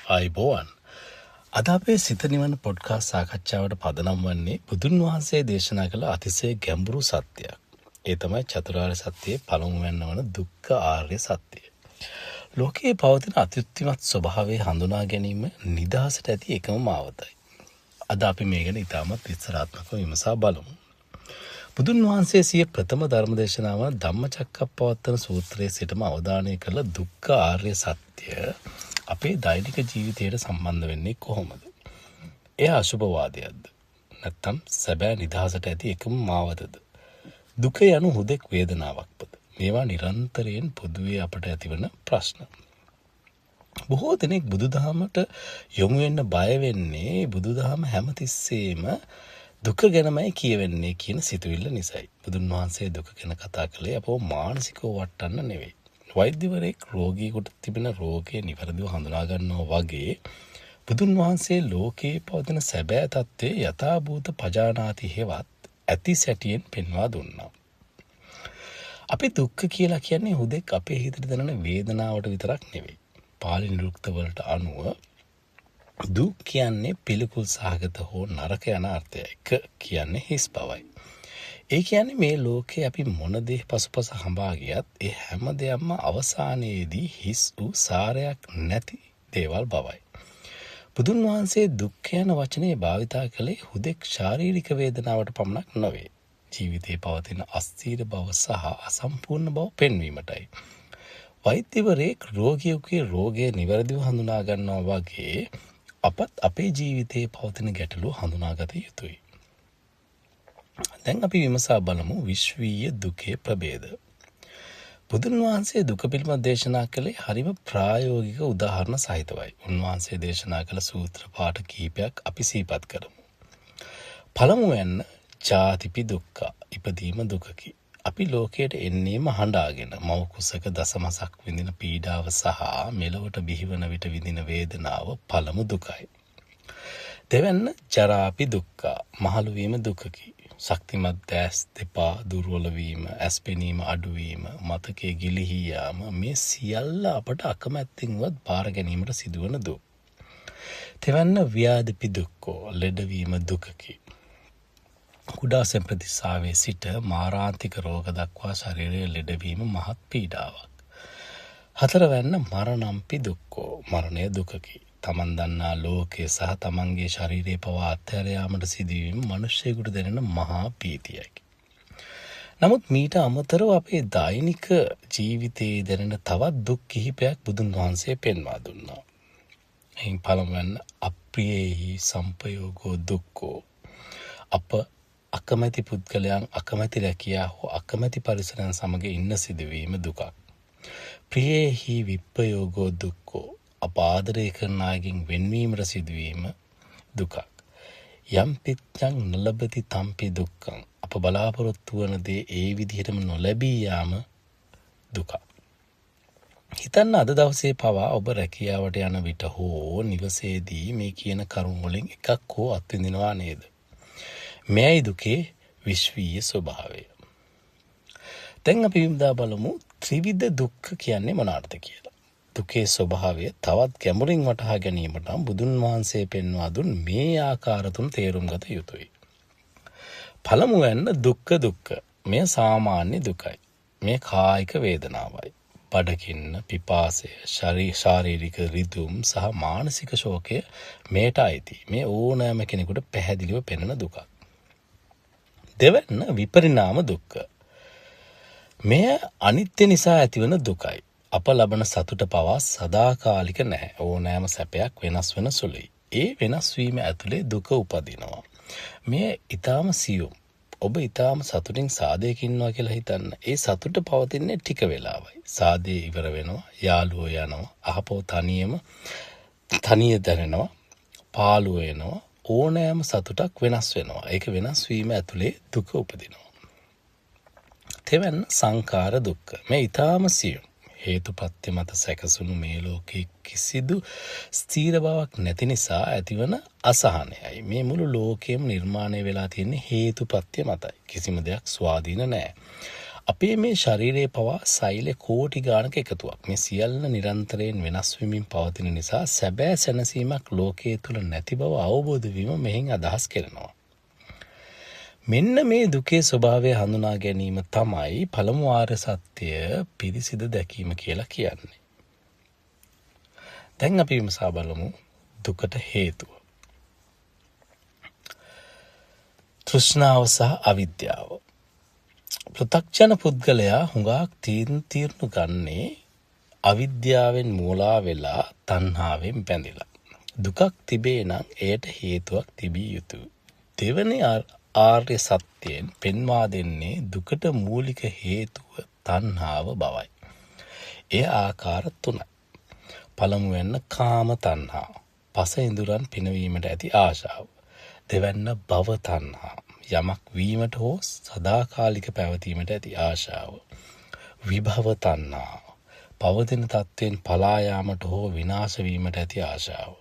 ආයුබෝවන්. අද අපේ සිත නිවන පොඩ්කාස්ට් සාකච්ඡාවට පදනම් වන්නේ බුදුන් වහන්සේ දේශනා කළ අතිශය ගැඹුරු සත්‍යයක්. ඒ තමයි චතුරාර්ය සත්‍යයේ පළමුවැන්න වන දුක්ඛ ආර්ය සත්‍යය. ලෝකයේ පවතින අත්‍යුත්තිමත් ස්වභාවය හඳුනා ගැනීම නිදහසට ඇති එකම මාවතයි. අද අපි මේ ගැන ඉතාමත් විස්තරාත්මකව විමසා බලමු. බුදුන් වහන්සේ සිය ප්‍රථම ධර්මදේශනාව ධම්මචක්කප්පවත්තන සූත්‍රයේ සිටම අවධානය කළ දුක්ඛ ආර්ය සත්‍ය අපේ දෛනික ජීවිතයට සම්බන්ධ වෙන්නේ කොහොමද? එය අසුභවාදයක්ද? නැත්නම් සැබෑ නිදහසට ඇති එකම මාවතද? දුක යනු හුදෙක් වේදනාවක්ද? මේවා නිරන්තරයෙන් පොදුවේ අපට ඇතිවන ප්‍රශ්න. බොහෝ දෙනෙක් බුදුදහමට යොමු වෙන්න බය වෙන්නේ බුදුදහම හැමතිස්සෙම දුක ගැනමයි කියවෙන්නේ කියන සිතුවිල්ල නිසායි. බුදුන් වහන්සේ දුක ගැන කතා කළේ අපව මානසිකව වටන්න නෙවෙයි. වෛද්‍යවරයෙක් රෝගියෙකුට තිබෙන රෝගය නිවැරදිව හඳුනා ගන්නවා වගේ බුදුන් වහන්සේ ලෝකයේ පවතින සැබෑ තත්ත්වය යථාභූත පජානාති හෙවත් ඇති සැටියෙන් පෙන්වා දුන්නා. අපි දුක්ඛ කියලා කියන්නේ හුදෙක් අපේ හිතට දැනෙන වේදනාවට විතරක් නෙවෙයි. පාලි නිරුක්ත වලට අනුව දුක් කියන්නේ පිළිකුල් සහගත හෝ නරක යන අර්ථයයි. කියන්නේ හිස් බවයි. ඒ කියන්නේ මේ ලෝකේ අපි මොන දේ පසුපස හඹා ගියත් ඒ හැම දෙයක්ම අවසානයේදී හිස් වූ සාරයක් නැති දේවල් බවයි. බුදුන් වහන්සේ දුක්ඛ යන වචනේ භාවිතා කළේ හුදෙක් ශාරීරික වේදනාවට පමණක් නොවේ. ජීවිතේ පවතින අස්ථීර බව සහ අසම්පූර්ණ බව පෙන්වීමටයි. වෛද්‍යවරයෙක් රෝගියෙකුගේ රෝගය නිවැරදිව හඳුනා ගන්නවා වගේ අපත් අපේ ජීවිතයේ පවතින ගැටලු හඳුනාගත යුතුයි. දැන් අපි විමසා බලමු විශ්වීය දුකේ ප්‍රභේද. බුදුන් වහන්සේ දුක පිළිබඳ දේශනා කළේ හරිම ප්‍රායෝගික උදාහරණ සහිතවයි. උන්වහන්සේ දේශනා කළ සූත්‍ර පාඨ කීපයක් අපි සිහිපත් කරමු. පළමුවෙන් ජාතිපි දුක්ඛ, ඉපදීම දුකකි. අපි ලෝකයට එන්නේම හඬාගෙන මව කුසක දසමසක් විඳින පීඩාව සහ මෙලොවට බිහිවන විට විඳින වේදනාව පළමු දුකයි. දෙවැන්න ජරාපි දුක්ඛ, මහලු වීම දුකකි. ශක්තිමත් දැස් දෙපා දුර්වල වීම, ඇස් පෙනීම අඩුවීම, මතකයේ ගිලිහී යාම, මේ සියල්ල අපට අකමැත්තෙන්වත් බාර ගැනීමට සිදුවන දුක්. තෙවැන්න ව්‍යාධිපි දුක්ඛෝ, ලෙඩවීම දුකකි. කුඩා සම්ප්‍රතිසාවේ සිට මාරාන්තික රෝග දක්වා ශරීරයේ ලෙඩවීම මහත් පීඩාවක්. හතරවැන්න මරණම්පි දුක්ඛෝ, මරණය දුකකි. තමන් දන්නා ලෝකයේ සහ තමන්ගේ ශරීරයේ පවා අත්හැර යාමට සිදුවීම මිනිසෙකුට දැනෙන මහා පීතියකි. නමුත් මීට අමතරව අපේ දෛනික ජීවිතයේ දැනෙන තවත් දුක් කිහිපයක් බුදුන් වහන්සේ පෙන්වා දුන්නා. එයින් පළමුවැන්න අප්‍රියේහි සම්පයෝගෝ දුක්ඛෝ, අප අකමැති පුද්ගලයන් අකමැති රැකියා හෝ අකමැති පරිසරයන් සමග ඉන්න සිදුවීම දුකක්. ප්‍රියේහි විප්පයෝගෝ දුක්ඛෝ, අප ආදරය කරන අයගෙන් වෙන්වීමට සිදුවීම දුකක්. යම් පිච්ඡං නලබති තම්පි දුක්ඛං, අප බලාපොරොත්තු වන දේ ඒ විදිහටම නොලැබී යාම දුකක්. හිතන්න අද දවසේ පවා ඔබ රැකියාවට යන විට හෝ නිවසේදී මේ කියන කරුණ වලින් එකක් හෝ අත්විඳිනවා නේද? මෙයයි දුකේ විශ්වීය ස්වභාවය. දැන් අපි විමසා බලමු ත්‍රිවිධ දුක්ඛ කියන්නේ මොනවාද කියලා. දුකේ ස්වභාවය තවත් ගැඹුරින් වටහා ගැනීමට බුදුන් වහන්සේ පෙන්වා දුන් මේ ආකාර තුන තේරුම් ගත යුතුයි. පළමුවෙන් දුක්ඛ. මෙය සාමාන්‍ය දුකයි. මේ කායික වේදනාවයි. බඩගින්න, පිපාසය, ශාරීරික රිදුම් සහ මානසික ශෝකය මේට අයිති. මේ ඕනෑම කෙනෙකුට පැහැදිලිව පෙනෙන දුකක්. දෙවැන්න විපරිණාම දුක්ඛ. මෙය අනිත්‍ය නිසා ඇතිවන දුකයි. අප ලබන සතුට පවා සදාකාලික නැහැ. ඕනෑම සැපයක් වෙනස් වෙන සුළුයි. ඒ වෙනස් වීම ඇතුලේ දුක උපදිනවා. මෙය ඊටාම සියුම්. ඔබ ඊටාම සතුටින් සාදයක ඉන්නවා කියලා හිතන්න. ඒ සතුට පවතින්නේ ටික වෙලාවයි. සාදේ ඉවර වෙනවා, යාළුවෝ යනවා, අහපෝ තනිය දැනෙනවා, පාළුව එනවා. ඕනෑම සතුටක් වෙනස් වෙනවා. ඒක වෙනස් වීම ඇතුලේ දුක උපදිනවා. තෙවැන්න සංඛාර දුක්ඛ. මේ ඊටාම සියුම්. හේතුපත්‍ය මත සැකසුණු මේ ලෝකයේ කිසිදු ස්ථීර බවක් නැති නිසා ඇතිවන අසහනයයි. මේ මුළු ලෝකයම නිර්මාණය වෙලා තියෙන්නේ හේතුපත්‍ය මතයි. කිසිම දෙයක් ස්වාධීන නැහැ. අපේ මේ ශරීරයේ පවා සෛල කෝටි ගානක එකතුවක්. මේ සියල්ල නිරන්තරයෙන් වෙනස් වෙමින් පවතින නිසා සැබෑ සැනසීමක් ලෝකයේ තුල නැති බව අවබෝධ වීම මෙහින් අදහස් කරනවා. මෙන්න මේ දුකේ ස්වභාවය හඳුනා ගැනීම තමයි පළමු ආර්ය සත්‍ය පිරිසිදු දැකීම කියලා කියන්නේ. දැන් අපි විමසා බලමු දුකට හේතුව. තෘෂ්ණාව සහ අවිද්‍යාව. පෘථග්ජන පුද්ගලයා හුඟක් තීරණු ගන්නේ අවිද්‍යාවෙන් මූලා වෙලා තණ්හාවෙන් බැඳිලා. දුකක් තිබේ නම් එයට හේතුවක් තිබිය යුතුය. දෙවැනි ආර්ය සත්‍යයෙන් පෙන්වා දෙන්නේ දුකට මූලික හේතුව තණ්හාව බවයි. ඒ ආකාර තුනයි. පළමුවෙන්න කාම තණ්හා, පස ඉඳුරන් පිනවීමට ඇති ආශාව. දෙවැන්න භව තණ්හා, යමක් වීමට හෝ සදාකාලික පැවතීමට ඇති ආශාව. විභව තණ්හා, පවතින තත්ත්වයෙන් පලා යාමට හෝ විනාශ වීමට ඇති ආශාව.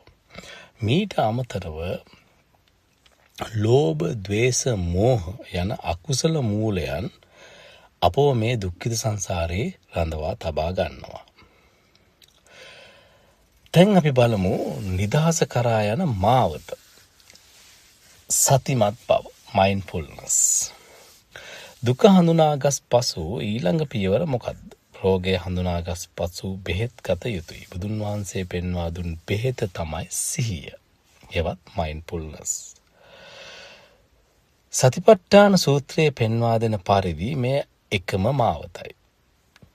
මීට අමතරව ලෝභ, ද්වේෂ, මෝහ යන අකුසල මූලයන් අපව මේ දුක්ඛිත සංසාරේ රඳවා තබා ගන්නවා. දැන් අපි බලමු නිදහස කරා යන මාවත. සතිමත් බව, mindfulness. දුක හඳුනාගත් පසු ඊළඟ පියවර මොකක්ද? රෝගය හඳුනාගත් පසු බෙහෙත් ගත යුතුයි. බුදුන් වහන්සේ පෙන්වා දුන් බෙහෙත තමයි සිහිය. එවත් mindfulness. සතිපට්ඨාන සූත්‍රයේ පෙන්වා දෙන පරිදි මේ එකම මාවතයි.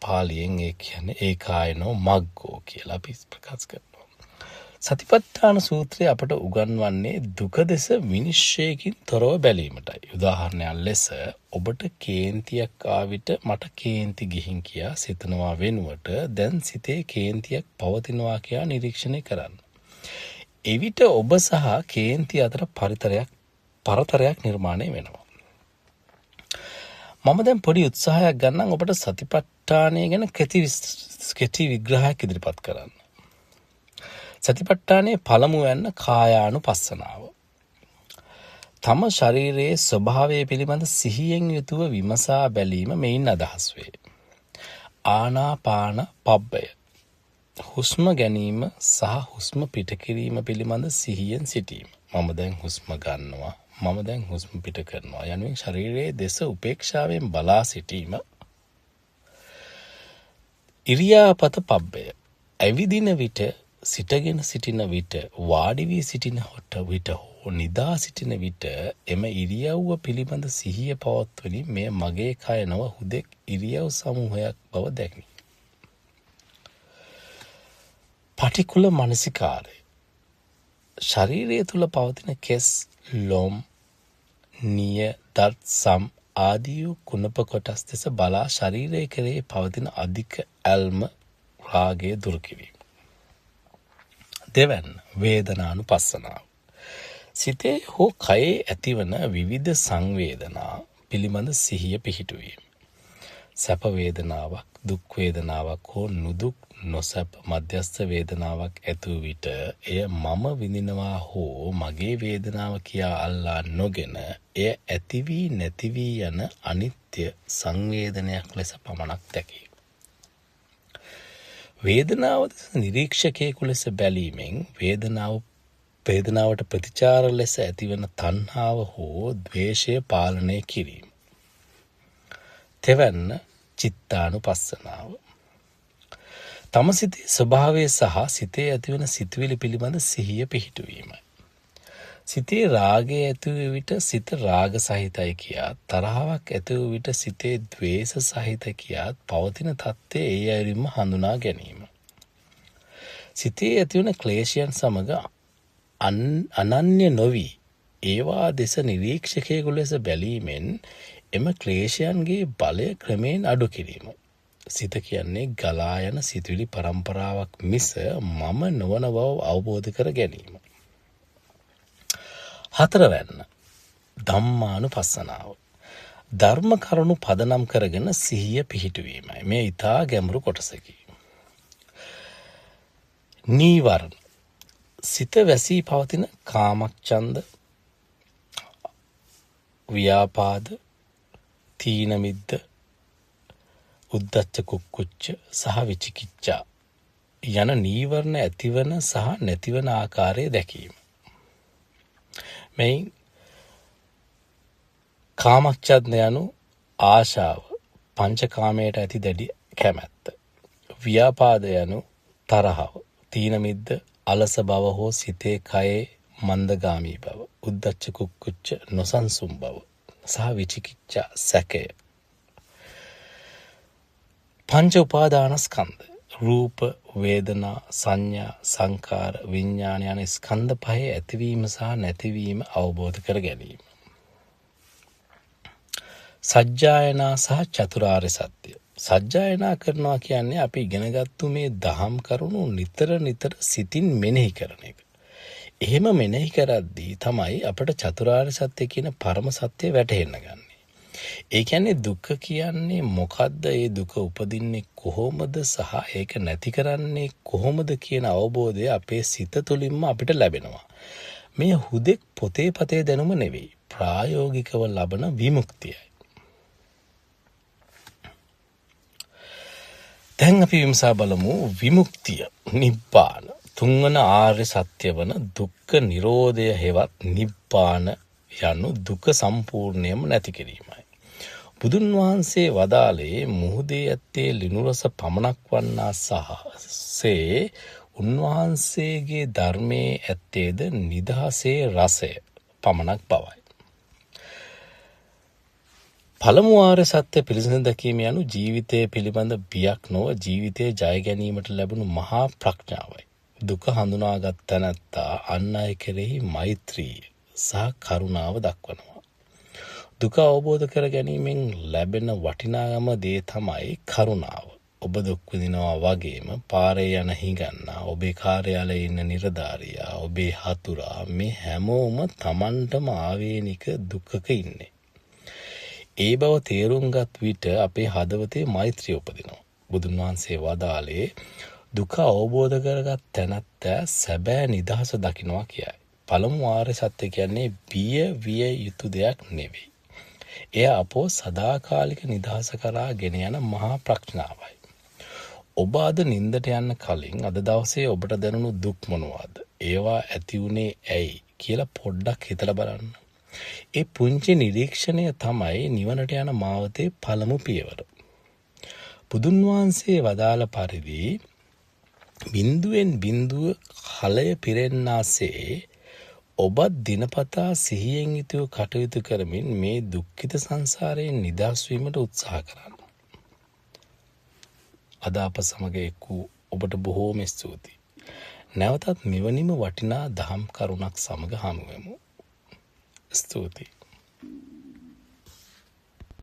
පාලියෙන් ඒ කියන්නේ ඒකායනෝ මග්ගෝ කියලා අපි ප්‍රකාශ කරනවා. සතිපට්ඨාන සූත්‍රය අපට උගන්වන්නේ දුක දෙස විනිශ්චයකින් තොරව බැලීමටයි. උදාහරණයක් ලෙස ඔබට කේන්තියක් ආවිට මට කේන්ති ගිහින් කියා සිතනවා වෙනුවට දැන් සිතේ කේන්තියක් පවතිනවා කියා නිරීක්ෂණය කරන්න. එවිට ඔබ සහ කේන්ති අතර පරතරයක් නිර්මාණය වෙනවා. මම දැන් පොඩි උත්සාහයක් ගන්නම් ඔබට සතිපට්ඨානය ගැන කෙටි විග්‍රහයක් ඉදිරිපත් කරන්න. සතිපට්ඨානයේ පළමුවැන්න කායානුපස්සනාව. තම ශරීරයේ ස්වභාවය පිළිබඳ සිහියෙන් යුතුව විමසා බැලීම මෙයින් අදහස් වේ. ආනාපාන පබ්බය. හුස්ම ගැනීම සහ හුස්ම පිට කිරීම පිළිබඳ සිහියෙන් සිටීම. මම දැන් හුස්ම ගන්නවා, මම දැන් හුස්ම පිට කරනවා යනුවෙන් ශරීරයේ දෙස උපේක්ෂාවෙන් බලා සිටීම. ඉරියාපත පබ්බය. ඇවිදින විට, සිටගෙන සිටින විට, වාඩි වී සිටින විට හෝ නිදා සිටින විට එම ඉරියව්ව පිළිබඳ සිහිය පවත්වමින් මෙය මගේ කය නොව හුදෙක් ඉරියව් සමූහයක් බව දැක්නි. පටිකුල මනසිකාරය. ශරීරය තුල පවතින කෙස්, ලොම්, නිය, දත්, සම් ආදී කුණප කොටස් දෙස බලා ශරීරය කෙරෙහි පවතින අධික ඇල්ම, රාගය දුරු කිරීම. දෙවැන්න වේදනානුපස්සනාව. සිතේ හෝ කයේ ඇතිවන විවිධ සංවේදනා පිළිබඳ සිහිය පිහිටුවීම. සැප වේදනාවක්, දුක් වේදනාවක් හෝ නුදුක් නොසැප මධ්‍යස්ථ වේදනාවක් ඇති විට එය මම විඳිනවා හෝ මගේ වේදනාව කියා අල්ලා නොගෙන එය ඇති වී නැති වී යන අනිත්‍ය සංවේදනයක් ලෙස පමණක් දැකීම. වේදනාව නිරීක්ෂකයෙකු ලෙස බැලීමෙන් වේදනාවට ප්‍රතිචාර ලෙස ඇතිවන තණ්හාව හෝ ද්වේෂය පාලනය කිරීම. තෙවැන්න චිත්තානුපස්සනාව. තම සිතේ ස්වභාවය සහ සිතේ ඇතිවන සිතුවිලි පිළිබඳ සිහිය පිහිටුවීමයි. සිතේ රාගය ඇති වූ විට සිත රාග සහිතයි කියාත්, තරහාවක් ඇති වූ විට සිතේ ද්වේෂ සහිත කියාත් පවතින තත්ත්වය ඒ අයුරින්ම හඳුනා ගැනීම. සිතේ ඇතිවන ක්ලේශයන් සමග අනන්‍ය නොවි ඒවා දෙස නිරීක්ෂකයෙකු ලෙස බැලීමෙන් එම ක්ලේශයන්ගේ බලය ක්‍රමයෙන් අඩු කිරීම. සිත කියන්නේ ගලා යන සිතුවිලි පරම්පරාවක් මිස මම නොවන බව අවබෝධ කර ගැනීම. හතරවැන්න ධම්මානුපස්සනාව. ධර්ම කරුණු පදනම් කරගෙන සිහිය පිහිටුවීමයි. මේ ඊටා ගැඹුරු කොටසකි. නීවරණ. සිත වැසී පවතින කාමච්ඡන්ද, ව්‍යාපාද, තීන මිද්ද, උද්ධච්ච කුක්කුච්ච සහ විචිකිච්ඡා යන නීවරණ ඇතිවන සහ නැතිවන ආකාරය දැකීම. මෙයින් කාමච්ඡන්ද යනු ආශාව, පංචකාමයට ඇති දැඩි කැමැත්ත. ව්‍යාපාද යනු තරහව, තීන මිද්ද, අලස බව හෝ සිතේ කයේ මන්දගාමී බව. උද්ධච්ච කුක්කුච්ච නොසන්සුන් බව සහ විචිකිච්ඡා සැකය. පංච උපාදානස්කන්ධ රූප, වේදනා, සංඥා, සංකාර, විඥාන යන ස්කන්ධ පහේ ඇතිවීම සහ නැතිවීම අවබෝධ කර ගැනීම. සජ්ජායනා සහ චතුරාර්ය සත්‍ය. සජ්ජායනා කරනවා කියන්නේ අපි ඉගෙනගත්තු මේ දහම් කරුණු නිතර සිතින් මෙනෙහි කරන එක. එහෙම මෙනෙහි කරද්දී තමයි අපට චතුරාර්ය සත්‍ය කියන පරම සත්‍ය වැටහෙන්න ගන්න. ඒ කියන්නේ දුක කියන්නේ මොකද්ද? ඒ දුක උපදින්නේ කොහොමද? සහ ඒක නැති කරන්නේ කොහොමද කියන අවබෝධය අපේ සිත තුළින්ම අපිට ලැබෙනවා. මේ හුදෙක් පොතේ පතේ දැනුම නෙවෙයි. ප්‍රායෝගිකව ලබන විමුක්තියයි. දැන් අපි විමසා බලමු විමුක්තිය, නිබ්බාන. තුන්වන ආර්ය සත්‍ය වන දුක්ඛ නිරෝධය හෙවත් නිබ්බාන යනු දුක සම්පූර්ණයෙන්ම නැති කිරීමයි. බුදුන් වහන්සේ වදාළේ මුහුදේ ඇත්තේ ලිනුරස පමණක් වන්නා සහසේ උන්වහන්සේගේ ධර්මයේ ඇත්තේද නිදහසේ රසය පමණක් බවයි. පළමු ආර්ය සත්‍ය පිළිසිඳ දැකීම යනු ජීවිතය පිළිබඳ බියක් නොව ජීවිතය ජය ගැනීමට ලැබුණු මහා ප්‍රඥාවයි. දුක හඳුනාගත් තැනැත්තා අන් අය කෙරෙහි මෛත්‍රිය සහ කරුණාව දක්වනවා. දුක අවබෝධ කර ගැනීමෙන් ලැබෙන වටිනාම දේ තමයි කරුණාව. ඔබ දුක් විඳිනවා වගේම පාරේ යන හිඟන්නා, ඔබේ කාර්යාලයේ ඉන්න නිලධාරියා, ඔබේ හතුරා මේ හැමෝම Tamanටම ආවේනික දුකක ඉන්නේ. ඒ බව තේරුම්ගත් විට අපේ හදවතේ මෛත්‍රිය උපදිනවා. බුදුන් වහන්සේ වදාළේ දුක අවබෝධ කරගත් තැනැත්තා සැබෑ නිදහස දකින්නවා කියයි. පළමු ආර්ය සත්‍ය කියන්නේ බිය විය යුතු දෙයක් නෙවෙයි. එය අපෝ සදාකාලික නිදහස කරා ගෙන යන මහා ප්‍රඥාවයි. ඔබ අද නින්දට යන්න කලින් අද දවසේ ඔබට දැනුණු දුක් මොනවාද? ඒවා ඇති වුණේ ඇයි කියලා පොඩ්ඩක් හිතලා බලන්න. ඒ පුංචි නිරීක්ෂණය තමයි නිවනට යන මාවතේ පළමු පියවර. බුදුන් වහන්සේ වදාළ පරිදි බිඳුවෙන් බිඳුව කලය පිරෙන්නාසේ ඔබත් දිනපතා සිහියෙන් යුතුව කටයුතු කරමින් මේ දුක්ඛිත සංසාරයෙන් නිදහස් වීමට උත්සාහ කරන්න. අද අප සමග එක් වූ ඔබට බොහෝම ස්තුතියි. නැවතත් මෙවැනිම වටිනා දහම් කරුණක් සමග හමු වෙමු. ස්තුතියි.